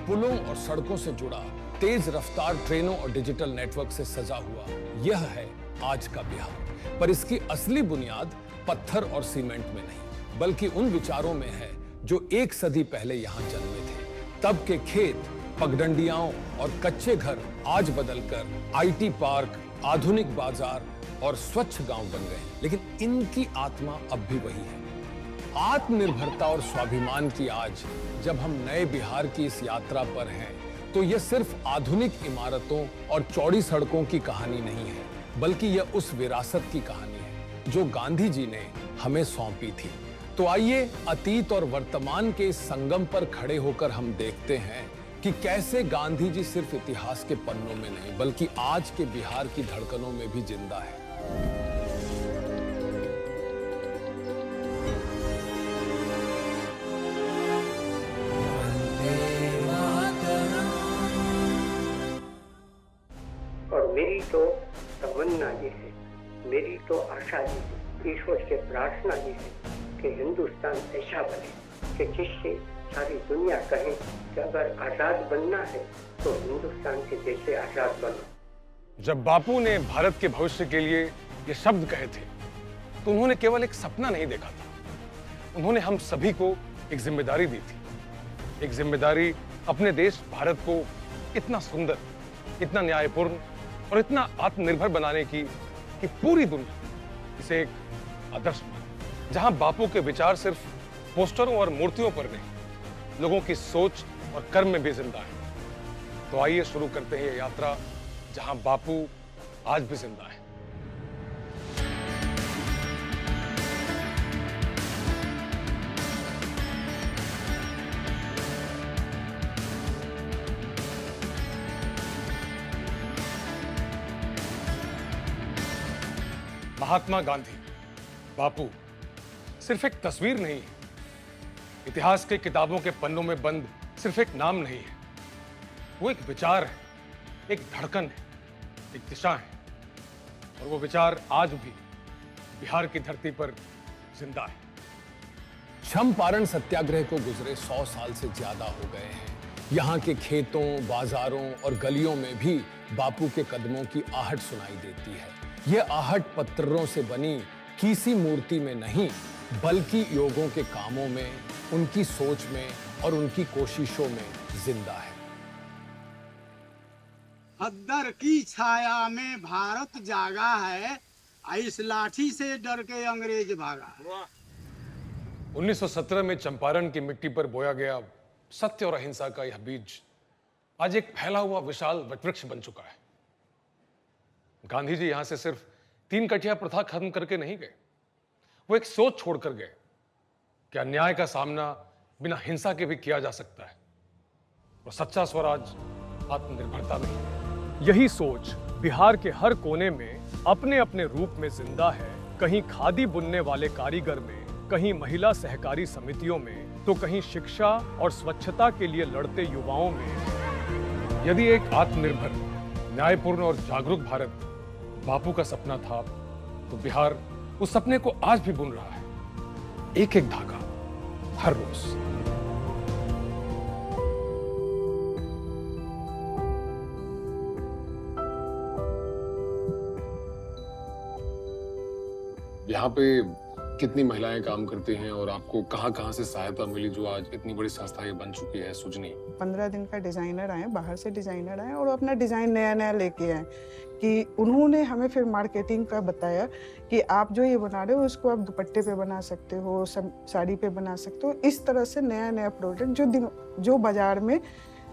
पुलों और सड़कों से जुड़ा, तेज रफ्तार ट्रेनों और डिजिटल नेटवर्क से सजा हुआ, यह है आज का बिहार। पर इसकी असली बुनियाद पत्थर और सीमेंट में नहीं, बल्कि उन विचारों में है जो एक सदी पहले यहां जन्मे थे। तब के खेत, पगडंडियाओं और कच्चे घर आज बदलकर आईटी पार्क, आधुनिक बाजार और स्वच्छ गांव बन गए, लेकिन इनकी आत्मा अब भी वही है। आत्मनिर्भरता और स्वाभिमान की आज जब हम नए बिहार की इस यात्रा पर हैं, तो यह सिर्फ आधुनिक इमारतों और चौड़ी सड़कों की कहानी नहीं है, बल्कि यह उस विरासत की कहानी है जो गांधी जी ने हमें सौंपी थी। तो आइए अतीत और वर्तमान के इस संगम पर खड़े होकर हम देखते हैं कि कैसे गांधी जी सिर्फ इतिहास के पन्नों में नहीं, बल्कि आज के बिहार की धड़कनों में भी जिंदा है। और मेरी तो तमन्ना ये है, मेरी तो आशा ये है, ईश्वर से प्रार्थना ये है कि हिंदुस्तान ऐसा बने कि जिससे सारी दुनिया कहे कि अगर आजाद बनना है तो हिंदुस्तान के जैसे आजाद बनो। जब बापू ने भारत के भविष्य के लिए ये शब्द कहे थे, तो उन्होंने केवल एक सपना नहीं देखा था, उन्होंने हम सभी को एक जिम्मेदारी दी थी। एक जिम्मेदारी अपने देश भारत को इतना सुंदर, इतना न्यायपूर्ण और इतना आत्मनिर्भर बनाने की कि पूरी दुनिया इसे एक आदर्श माने, जहां बापू के विचार सिर्फ पोस्टरों और मूर्तियों पर नहीं, लोगों की सोच और कर्म में भी जिंदा है। तो आइए शुरू करते हैं ये यात्रा जहां बापू आज भी जिंदा है। महात्मा गांधी, बापू सिर्फ एक तस्वीर नहीं है, इतिहास के किताबों के पन्नों में बंद सिर्फ एक नाम नहीं है, वो एक विचार है, एक धड़कन है, एक दिशा है, और वो विचार आज भी बिहार की धरती पर जिंदा है। चंपारण सत्याग्रह को गुजरे 100 साल से ज्यादा हो गए हैं। यहाँ के खेतों, बाजारों और गलियों में भी बापू के कदमों की आहट सुनाई देती है। यह आहट पत्थरों से बनी किसी मूर्ति में नहीं, बल्कि लोगों के कामों में, उनकी सोच में और उनकी कोशिशों में जिंदा है। खद्दर की छाया में भारत जागा है, इस लाठी से डर के अंग्रेज भागा। 1917 में चंपारण की मिट्टी पर बोया गया सत्य और अहिंसा का यह बीज आज एक फैला हुआ विशाल वटवृक्ष बन चुका है। गांधी जी यहां से सिर्फ 3 कठिया प्रथा खत्म करके नहीं गए, वो एक सोच छोड़कर गए कि अन्याय का सामना बिना हिंसा के भी किया जा सकता है, और सच्चा स्वराज आत्मनिर्भरता में है। यही सोच बिहार के हर कोने में अपने अपने रूप में जिंदा है, कहीं खादी बुनने वाले कारीगर में, कहीं महिला सहकारी समितियों में, तो कहीं शिक्षा और स्वच्छता के लिए लड़ते युवाओं में। यदि एक आत्मनिर्भर, न्यायपूर्ण और जागरूक भारत बापू का सपना था, तो बिहार उस सपने को आज भी बुन रहा है, एक एक धागा, हर रोज। यहाँ पे कितनी महिलाएं काम करती हैं और आपको कहाँ-कहाँ से सहायता मिली जो आज इतनी बड़ी संस्था ये बन चुकी है सुजनी? 15 दिन का डिजाइनर आए, बाहर से डिजाइनर आए और अपना डिजाइन नया नया लेके आए कि उन्होंने हमें फिर मार्केटिंग का बताया कि आप जो ये बना रहे हो उसको आप दुपट्टे पे बना सकते हो, साड़ी पे बना सकते हो। इस तरह से नया नया प्रोडक्ट जो बाजार में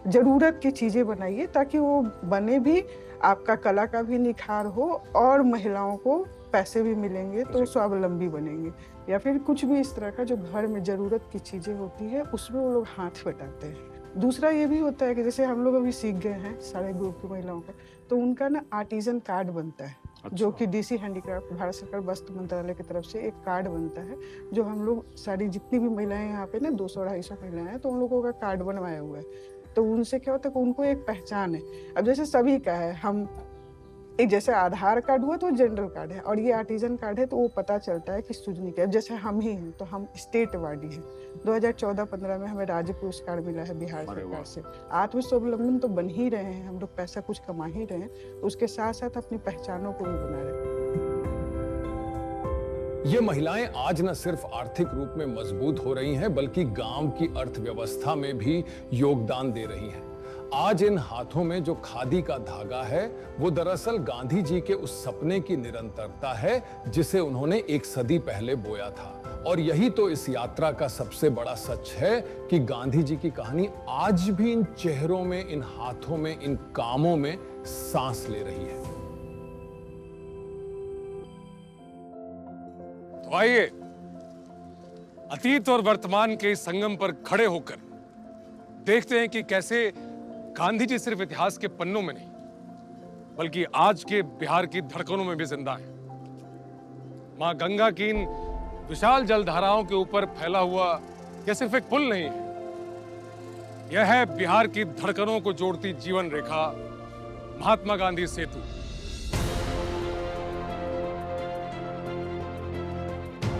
ज़रूरत की चीज़ें बनाइए ताकि वो बने भी, आपका कला का भी निखार हो और महिलाओं को पैसे भी मिलेंगे तो स्वावलंबी बनेंगे। या फिर कुछ भी इस तरह का जो घर में ज़रूरत की चीज़ें होती है उसमें वो लोग हाथ बटाते हैं। दूसरा ये भी होता है कि जैसे हम लोग अभी सीख गए हैं सारे ग्रुप की महिलाओं का, तो उनका ना आर्टिजन कार्ड बनता है। अच्छा। जो कि डीसी हैंडीक्राफ्ट भारत सरकार वस्त्र मंत्रालय की तरफ से एक कार्ड बनता है, जो हम लोग सारी जितनी भी महिलाएं यहाँ पे ना 200-250 महिलाएं हैं, तो उन लोगों का कार्ड बनवाया हुआ है। तो उनसे क्या होता है कि उनको एक पहचान है। अब जैसे सभी का है, हम एक जैसे आधार कार्ड हुआ तो जनरल कार्ड है, और ये आर्टिजन कार्ड है, तो वो पता चलता है कि सुजनी का, जैसे हम ही हैं तो हम स्टेट अवार्डी हैं। 2014-15 में हमें राज्य पुरस्कार मिला है बिहार सरकार से। आत्मस्वावलंबन तो बन ही रहे हैं हम लोग, पैसा कुछ कमा ही रहे हैं, तो उसके साथ साथ अपनी पहचानों को भी बना रहे हैं। ये महिलाएं आज न सिर्फ आर्थिक रूप में मजबूत हो रही हैं, बल्कि गांव की अर्थव्यवस्था में भी योगदान दे रही हैं। आज इन हाथों में जो खादी का धागा है, वो दरअसल गांधी जी के उस सपने की निरंतरता है जिसे उन्होंने एक सदी पहले बोया था। और यही तो इस यात्रा का सबसे बड़ा सच है कि गांधी जी की कहानी आज भी इन चेहरों में, इन हाथों में, इन कामों में सांस ले रही है। तो आइए अतीत और वर्तमान के इस संगम पर खड़े होकर देखते हैं कि कैसे गांधी जी सिर्फ इतिहास के पन्नों में नहीं, बल्कि आज के बिहार की धड़कनों में भी जिंदा है। मां गंगा की इन विशाल जलधाराओं के ऊपर फैला हुआ यह सिर्फ एक पुल नहीं है, यह है बिहार की धड़कनों को जोड़ती जीवन रेखा, महात्मा गांधी सेतु।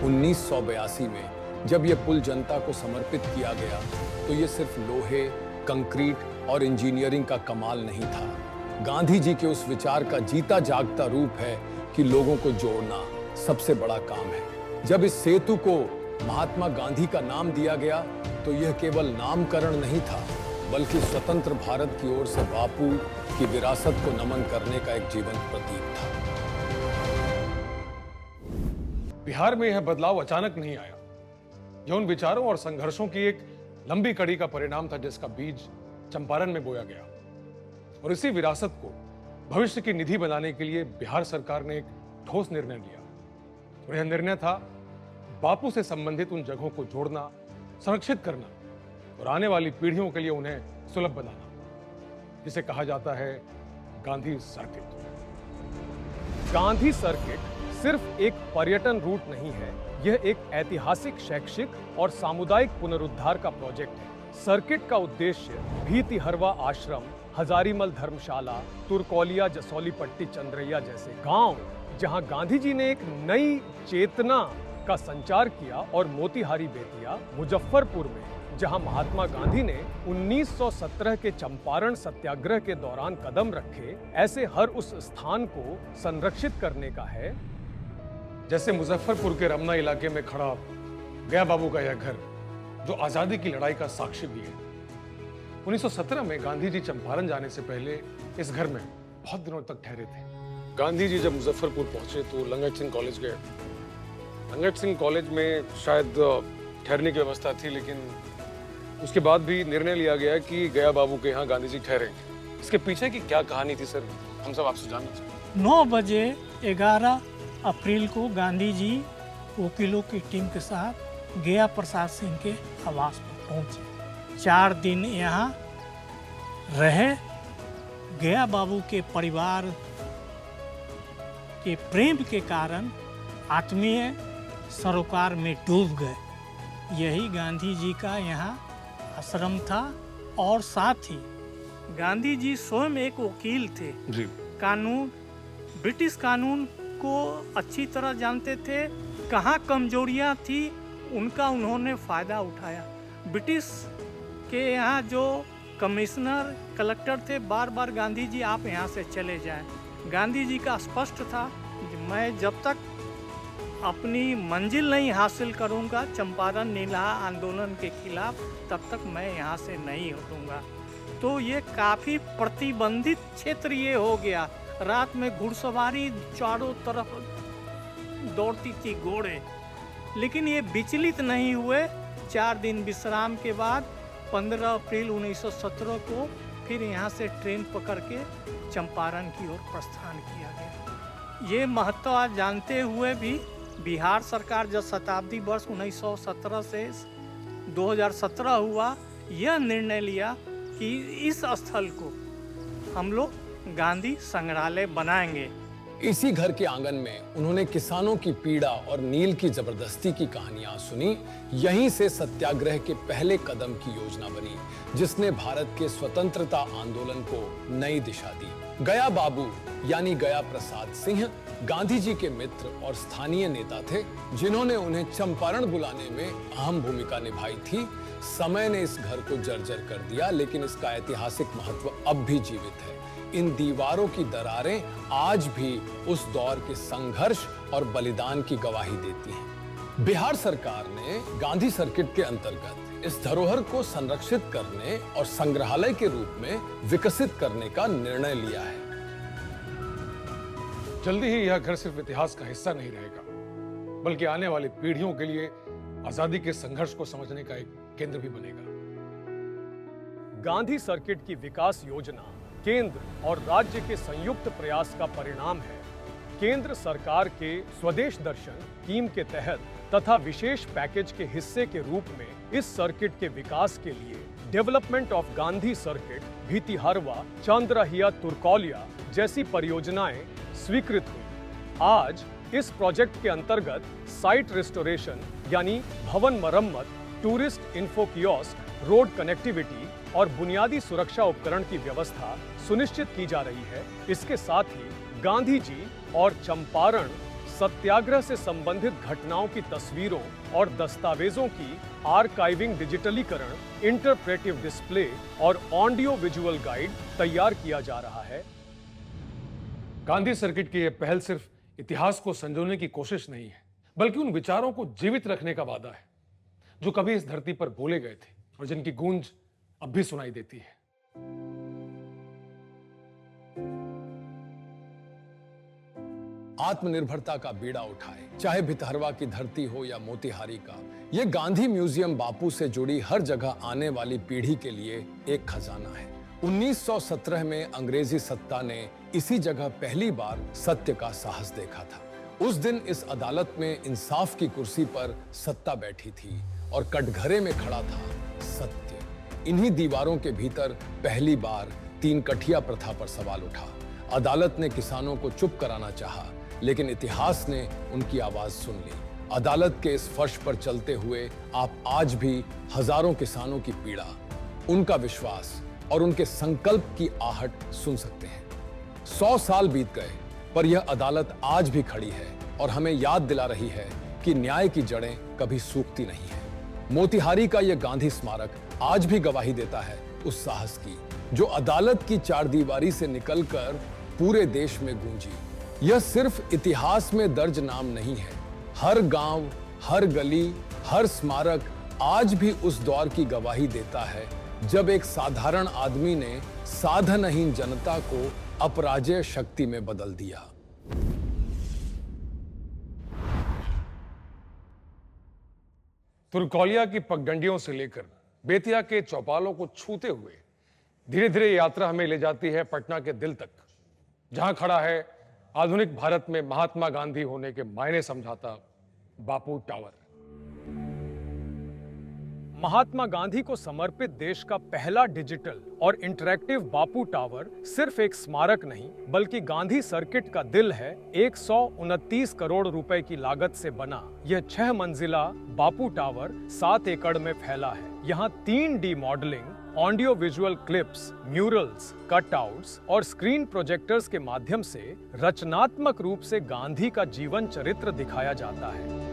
1982 में जब यह पुल जनता को समर्पित किया गया, तो यह सिर्फ लोहे, कंक्रीट और इंजीनियरिंग का कमाल नहीं था। गांधी जी के उस विचार का जीता जागता रूप है कि लोगों को जोड़ना सबसे बड़ा काम है। जब इस सेतु को महात्मा गांधी का नाम दिया गया, तो यह केवल नामकरण नहीं था, बल्कि स्वतंत्र भारत की ओर से बापू की विरासत को नमन करने का एक जीवंत प्रतीक था। बिहार में यह बदलाव अचानक नहीं आया। यह उन विचारों और संघर्षों की एक लंबी कड़ी का परिणाम था जिसका बीज चंपारण में बोया गया। और इसी विरासत को भविष्य की निधि बनाने के लिए बिहार सरकार ने एक ठोस निर्णय लिया। और यह निर्णय था बापू से संबंधित उन जगहों को जोड़ना, संरक्षित करना और आने वाली पीढ़ियों के लिए उन्हें सुलभ बनाना, जिसे कहा जाता है गांधी सर्किट। गांधी सर्किट सिर्फ एक पर्यटन रूट नहीं है, यह एक ऐतिहासिक, शैक्षिक और सामुदायिक पुनरुद्धार का प्रोजेक्ट है। सर्किट का उद्देश्य भीतिहरवा आश्रम, हजारीमल धर्मशाला, तुरकोलिया, जसौलीपट्टी, चंद्रैया जैसे गांव, जहां गांधी जी ने एक नई चेतना का संचार किया, और मोतिहारी, बेतिया, मुजफ्फरपुर में जहां महात्मा गांधी ने 1917 के चंपारण सत्याग्रह के दौरान कदम रखे, ऐसे हर उस स्थान को संरक्षित करने का है। जैसे मुजफ्फरपुर के रमना इलाके में खड़ा गया बाबू का यह घर, जो आजादी की लड़ाई का साक्षी भी है। 1917 में गांधी जी चंपारण जाने से पहले इस घर में बहुत दिनों तक ठहरे थे। गांधी जी जब मुजफ्फरपुर पहुंचे तो लंगट सिंह कॉलेज गए। लंगट सिंह कॉलेज में शायद ठहरने की व्यवस्था थी, लेकिन उसके बाद भी निर्णय लिया गया कि गया बाबू के यहाँ गांधी जी ठहरेंगे। इसके पीछे की क्या कहानी थी सर, हम सब आपसे जानना चाहते हैं। 9 बजे 11 अप्रैल को गांधी जी वकीलों की टीम के साथ गया प्रसाद सिंह के आवास पर पहुंचे। 4 दिन यहाँ रहे। गया बाबू के परिवार के प्रेम के कारण आत्मीय सरोकार में डूब गए। यही गांधी जी का यहाँ आश्रम था। और साथ ही गांधी जी स्वयं एक वकील थे जी। कानून, ब्रिटिश कानून को अच्छी तरह जानते थे। कहाँ कमजोरियाँ थी उनका उन्होंने फ़ायदा उठाया। ब्रिटिश के यहाँ जो कमिश्नर, कलेक्टर थे, बार बार गांधी जी आप यहाँ से चले जाएं। गांधी जी का स्पष्ट था कि मैं जब तक अपनी मंजिल नहीं हासिल करूँगा चंपारण नीला आंदोलन के खिलाफ, तब तक मैं यहाँ से नहीं हटूँगा। तो ये काफ़ी प्रतिबंधित क्षेत्र ये हो गया। रात में घुड़सवारी चारों तरफ दौड़ती थी घोड़े, लेकिन ये विचलित नहीं हुए। 4 दिन विश्राम के बाद 15 अप्रैल 1917 को फिर यहाँ से ट्रेन पकड़ के चंपारण की ओर प्रस्थान किया गया। ये महत्व जानते हुए भी बिहार सरकार जब शताब्दी वर्ष 1917 से 2017 हुआ, यह निर्णय लिया कि इस स्थल को हम लोग गांधी संग्रहालय बनाएंगे। इसी घर के आंगन में उन्होंने किसानों की पीड़ा और नील की जबरदस्ती की कहानियां सुनी। यहीं से सत्याग्रह के पहले कदम की योजना बनी, जिसने भारत के स्वतंत्रता आंदोलन को नई दिशा दी। गया बाबू यानी गया प्रसाद सिंह गांधी जी के मित्र और स्थानीय नेता थे, जिन्होंने उन्हें चंपारण बुलाने में अहम भूमिका निभाई थी। समय ने इस घर को जर्जर कर दिया, लेकिन इसका ऐतिहासिक महत्व अब भी जीवित है। इन दीवारों की दरारें आज भी उस दौर के संघर्ष और बलिदान की गवाही देती हैं। बिहार सरकार ने गांधी सर्किट के अंतर्गत इस धरोहर को संरक्षित करने और संग्रहालय के रूप में विकसित करने का निर्णय लिया है। जल्दी ही यह घर सिर्फ इतिहास का हिस्सा नहीं रहेगा, बल्कि आने वाली पीढ़ियों के लिए आजादी के संघर्ष को समझने का एक केंद्र भी बनेगा। गांधी सर्किट की विकास योजना केंद्र और राज्य के संयुक्त प्रयास का परिणाम है। केंद्र सरकार के स्वदेश दर्शन स्कीम के तहत तथा विशेष पैकेज के हिस्से के रूप में इस सर्किट के विकास के लिए development of Gandhi circuit, भीतिहरवा, Chandrahiya, Turkaulia जैसी परियोजनाएं स्वीकृत हुई। आज इस प्रोजेक्ट के अंतर्गत साइट रिस्टोरेशन यानी भवन मरम्मत, tourist info kiosk, road connectivity और बुनियादी सुरक्षा उपकरण की व्यवस्था सुनिश्चित की जा रही है। इसके साथ ही गांधी जी और चंपारण सत्याग्रह से संबंधित घटनाओं की तस्वीरों और दस्तावेजों की आर्काइविंग, डिजिटलीकरण, इंटरप्रेटिव डिस्प्ले और ऑडियो विजुअल गाइड तैयार किया जा रहा है। गांधी सर्किट की यह पहल सिर्फ इतिहास को संजोने की कोशिश नहीं है, बल्कि उन विचारों को जीवित रखने का वादा है जो कभी इस धरती पर बोले गए थे और जिनकी गूंज अब भी सुनाई देती है। आत्मनिर्भरता का बीड़ा उठाए, चाहे भितहरवा की धरती हो या मोतिहारी का। यह गांधी म्यूजियम बापू से जुड़ी हर जगह आने वाली पीढ़ी के लिए एक खजाना है। 1917 में अंग्रेजी सत्ता ने इसी जगह पहली बार सत्य का साहस देखा था। उस दिन इस अदालत में इंसाफ की कुर्सी पर सत्ता बैठी थी और कटघरे में खड़ा था सत्य। इन्हीं दीवारों के भीतर पहली बार 3 कठिया प्रथा पर सवाल उठा। अदालत ने किसानों को चुप कराना चाहा, लेकिन इतिहास ने उनकी आवाज सुन ली। अदालत के इस फर्श पर चलते हुए आप आज भी हजारों किसानों की पीड़ा, उनका विश्वास और उनके संकल्प की आहट सुन सकते हैं। 100 साल बीत गए, पर यह अदालत आज भी खड़ी है और हमें याद दिला रही है कि न्याय की जड़ें कभी सूखती नहीं है। मोतिहारी का यह गांधी स्मारक आज भी गवाही देता है उस साहस की, जो अदालत की चारदीवारी से निकलकर पूरे देश में गूंजी। यह सिर्फ इतिहास में दर्ज नाम नहीं है। हर गांव, हर गली, हर स्मारक आज भी उस दौर की गवाही देता है जब एक साधारण आदमी ने साधनहीन जनता को अपराजेय शक्ति में बदल दिया। तुर्कौलिया की पगडंडियों से लेकर बेतिया के चौपालों को छूते हुए धीरे धीरे यात्रा हमें ले जाती है पटना के दिल तक, जहां खड़ा है आधुनिक भारत में महात्मा गांधी होने के मायने समझाता बापू टावर। महात्मा गांधी को समर्पित देश का पहला डिजिटल और इंटरैक्टिव बापू टावर सिर्फ एक स्मारक नहीं, बल्कि गांधी सर्किट का दिल है। 129 करोड़ रुपए की लागत से बना यह 6 मंजिला बापू टावर 7 एकड़ में फैला है। यहाँ 3D modelling, audio visual clips, murals, cutouts और स्क्रीन प्रोजेक्टर्स के माध्यम से रचनात्मक रूप से गांधी का जीवन चरित्र दिखाया जाता है।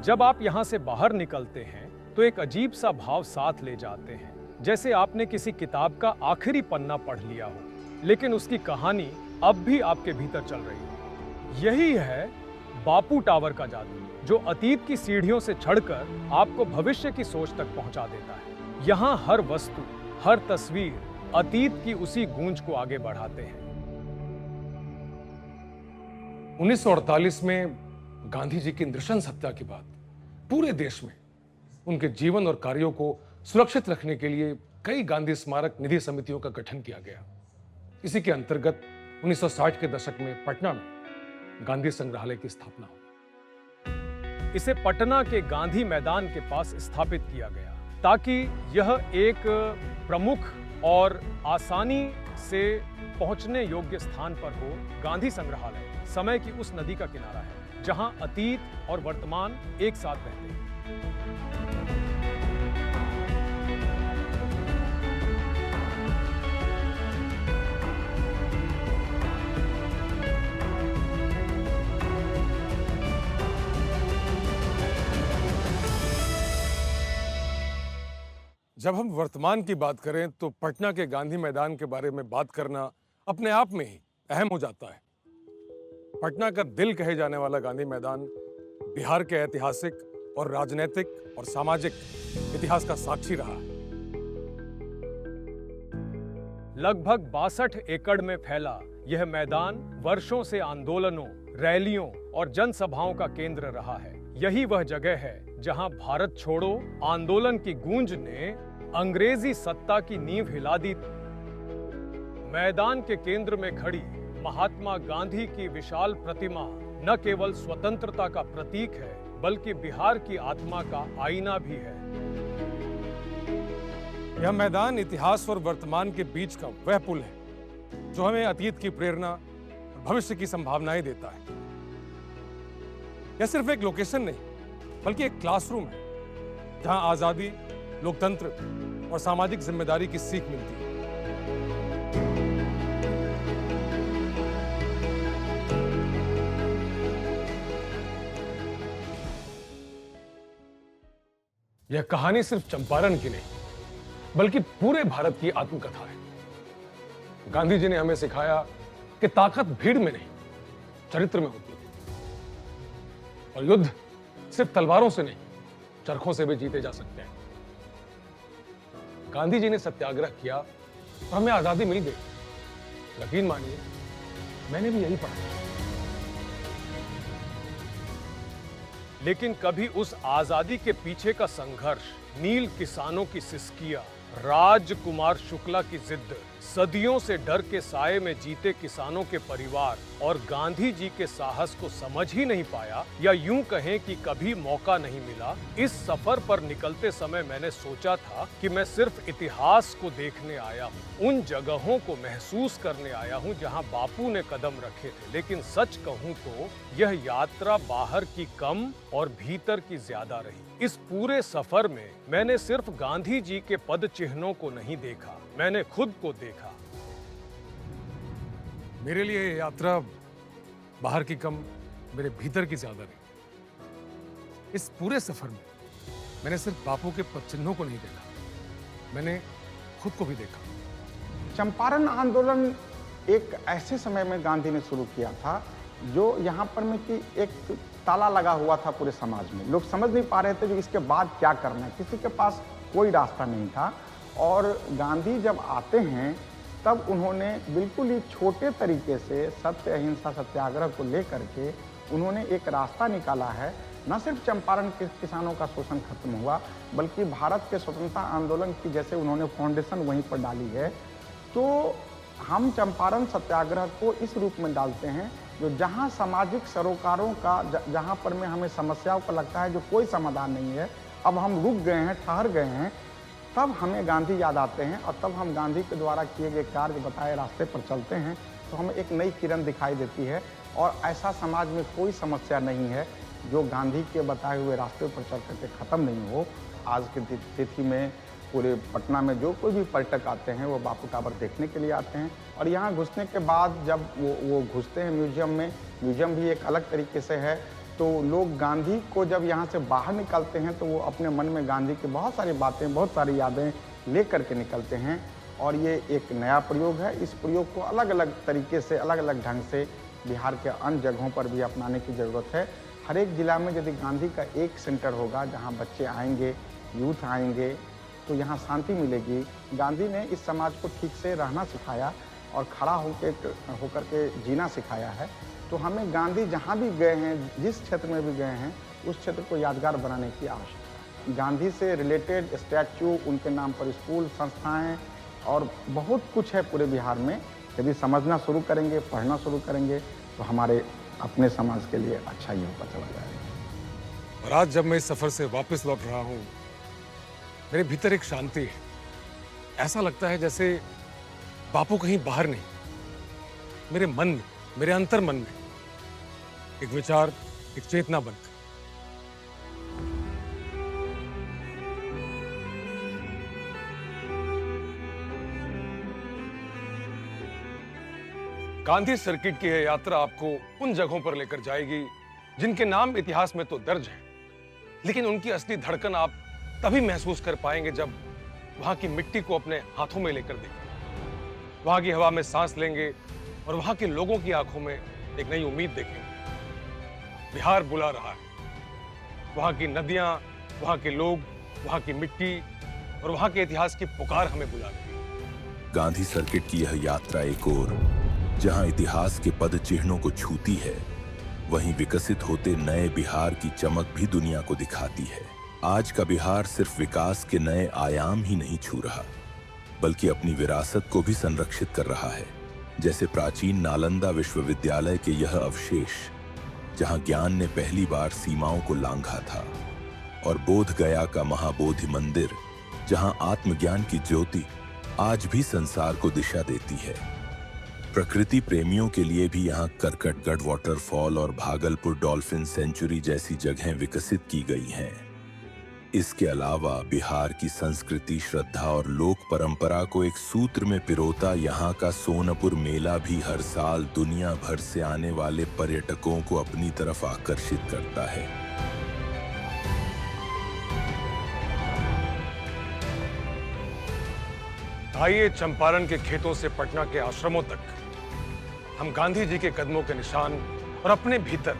जब आप यहाँ से बाहर निकलते हैं तो एक अजीब सा भाव साथ ले जाते हैं, जैसे आपने किसी किताब का आखिरी पन्ना पढ़ लिया हो, लेकिन उसकी कहानी अब भी आपके भीतर चल रही हो। यही है बापू टावर का जादू, जो अतीत की सीढ़ियों से चढ़कर आपको भविष्य की सोच तक पहुंचा देता है। यहाँ हर वस्तु, हर तस्वीर अतीत की उसी गूंज को आगे बढ़ाते हैं। 1948 में गांधी जी की नृशंस हत्या के बाद पूरे देश में उनके जीवन और कार्यों को सुरक्षित रखने के लिए कई गांधी स्मारक निधि समितियों का गठन किया गया। इसी के अंतर्गत 1960 के दशक में पटना में गांधी संग्रहालय की स्थापना हुई। इसे पटना के गांधी मैदान के पास स्थापित किया गया ताकि यह एक प्रमुख और आसानी से पहुंचने योग्य स्थान पर हो। गांधी संग्रहालय समय की उस नदी का किनारा है जहां अतीत और वर्तमान एक साथ रहते हैं। जब हम वर्तमान की बात करें तो पटना के गांधी मैदान के बारे में बात करना अपने आप में ही अहम हो जाता है। पटना का दिल कहे जाने वाला गांधी मैदान बिहार के ऐतिहासिक और राजनीतिक और सामाजिक इतिहास का साक्षी रहा है। लगभग 62 एकड़ में फैला यह मैदान वर्षों से आंदोलनों, रैलियों और जनसभाओं का केंद्र रहा है। यही वह जगह है जहां भारत छोड़ो आंदोलन की गूंज ने अंग्रेजी सत्ता की नींव हिला दी। मैदान के केंद्र में खड़ी महात्मा गांधी की विशाल प्रतिमा न केवल स्वतंत्रता का प्रतीक है, बल्कि बिहार की आत्मा का आईना भी है। यह मैदान इतिहास और वर्तमान के बीच का वह पुल है जो हमें अतीत की प्रेरणा और भविष्य की संभावनाएं देता है। यह सिर्फ एक लोकेशन नहीं, बल्कि एक क्लासरूम है जहां आजादी, लोकतंत्र और सामाजिक जिम्मेदारी की सीख मिलती है। यह कहानी सिर्फ चंपारण की नहीं, बल्कि पूरे भारत की आत्मकथा है। गांधी जी ने हमें सिखाया कि ताकत भीड़ में नहीं, चरित्र में होती है, और युद्ध सिर्फ तलवारों से नहीं, चरखों से भी जीते जा सकते हैं। गांधी जी ने सत्याग्रह किया तो हमें आजादी मिल गई। यकीन मानिए, मैंने भी यही पढ़ा। लेकिन कभी उस आजादी के पीछे का संघर्ष, नील किसानों की सिसकियां, राजकुमार शुक्ला की जिद, सदियों से डर के साए में जीते किसानों के परिवार और गांधी जी के साहस को समझ ही नहीं पाया, या यूं कहें कि कभी मौका नहीं मिला। इस सफर पर निकलते समय मैंने सोचा था कि मैं सिर्फ इतिहास को देखने आया हूं, उन जगहों को महसूस करने आया हूं जहां बापू ने कदम रखे थे। लेकिन सच कहूं तो यह यात्रा बाहर की कम और भीतर की ज्यादा रही। इस पूरे सफर में मैंने सिर्फ गांधी जी के पद चिन्हों को नहीं देखा, मैंने खुद को देखा। मेरे लिए ये यात्रा बाहर की कम, मेरे भीतर की ज्यादा रही। इस पूरे सफर में मैंने सिर्फ बापू के पद चिन्हों को नहीं देखा, मैंने खुद को भी देखा। चंपारण आंदोलन एक ऐसे समय में गांधी ने शुरू किया था जो यहाँ पर में कि एक ताला लगा हुआ था पूरे समाज में। लोग समझ नहीं पा रहे थे कि इसके बाद क्या करना है, किसी के पास कोई रास्ता नहीं था। और गांधी जब आते हैं तब उन्होंने बिल्कुल ही छोटे तरीके से सत्य अहिंसा सत्याग्रह को लेकर के उन्होंने एक रास्ता निकाला है। न सिर्फ चंपारण के किसानों का शोषण खत्म हुआ, बल्कि भारत के स्वतंत्रता आंदोलन की जैसे उन्होंने फाउंडेशन वहीं पर डाली है। तो हम चंपारण सत्याग्रह को इस रूप में डालते हैं जो जहां सामाजिक सरोकारों का जहां पर में हमें समस्याओं का लगता है जो कोई समाधान नहीं है, अब हम रुक गए हैं, ठहर गए हैं, तब हमें गांधी याद आते हैं और तब हम गांधी के द्वारा किए गए कार्य बताए रास्ते पर चलते हैं तो हमें एक नई किरण दिखाई देती है। और ऐसा समाज में कोई समस्या नहीं है जो गांधी के बताए हुए रास्ते पर चल करके ख़त्म नहीं हो। आज की तिथि में पूरे पटना में जो कोई भी पर्यटक आते हैं वो बापू टावर देखने के लिए आते हैं, और यहाँ घुसने के बाद जब वो घुसते हैं म्यूजियम में, म्यूजियम भी एक अलग तरीके से है, तो लोग गांधी को जब यहाँ से बाहर निकलते हैं तो वो अपने मन में गांधी की बहुत सारी बातें, बहुत सारी यादें ले करके निकलते हैं। और ये एक नया प्रयोग है। इस प्रयोग को अलग अलग तरीके से, अलग अलग ढंग से बिहार के अन्य जगहों पर भी अपनाने की ज़रूरत है। हर एक ज़िला में यदि गांधी का एक सेंटर होगा जहाँ बच्चे आएंगे, यूथ आएंगे, तो यहाँ शांति मिलेगी। गांधी ने इस समाज को ठीक से रहना सिखाया और खड़ा होकर के जीना सिखाया है। तो हमें गांधी जहाँ भी गए हैं, जिस क्षेत्र में भी गए हैं, उस क्षेत्र को यादगार बनाने की आवश्यकता है। गांधी से रिलेटेड स्टैचू, उनके नाम पर स्कूल, संस्थाएं और बहुत कुछ है पूरे बिहार में। यदि समझना शुरू करेंगे, पढ़ना शुरू करेंगे तो हमारे अपने समाज के लिए अच्छा ही होता चला जाएगा। और आज जब मैं इस सफर से वापस लौट रहा हूँ, मेरे भीतर एक शांति है। ऐसा लगता है जैसे बापू कहीं बाहर नहीं, मेरे मन में, मेरे अंतर मन में एक विचार, एक चेतना बनकर। गांधी सर्किट की यह यात्रा आपको उन जगहों पर लेकर जाएगी जिनके नाम इतिहास में तो दर्ज हैं, लेकिन उनकी असली धड़कन आप तभी महसूस कर पाएंगे जब वहां की मिट्टी को अपने हाथों में लेकर देखेंगे, वहां की हवा में सांस लेंगे और वहां के लोगों की आंखों में एक नई उम्मीद देखेंगे। बिहार बुला रहा है। वहां की नदियां, वहां के लोग, वहां की मिट्टी और वहां के इतिहास की पुकार हमें बुला रही है। गांधी सर्किट की यह यात्रा एक और जहां इतिहास के पद चिन्हों को छूती है, वहीं विकसित होते नए बिहार की चमक भी दुनिया को दिखाती है। आज का बिहार सिर्फ विकास के नए आयाम ही नहीं छू रहा, बल्कि अपनी विरासत को भी संरक्षित कर रहा है। जैसे प्राचीन नालंदा विश्वविद्यालय के यह अवशेष, जहां ज्ञान ने पहली बार सीमाओं को लांघा था, और बोध गया का महाबोधि मंदिर, जहां आत्मज्ञान की ज्योति आज भी संसार को दिशा देती है। प्रकृति प्रेमियों के लिए भी यहाँ करकटगढ़ वाटरफॉल और भागलपुर डॉल्फिन सेंचुरी जैसी जगहें विकसित की गई हैं। इसके अलावा बिहार की संस्कृति, श्रद्धा और लोक परंपरा को एक सूत्र में पिरोता यहाँ का सोनपुर मेला भी हर साल दुनिया भर से आने वाले पर्यटकों को अपनी तरफ आकर्षित करता है। आइए चंपारण के खेतों से पटना के आश्रमों तक हम गांधी जी के कदमों के निशान और अपने भीतर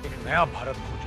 एक नया भारत खोजें।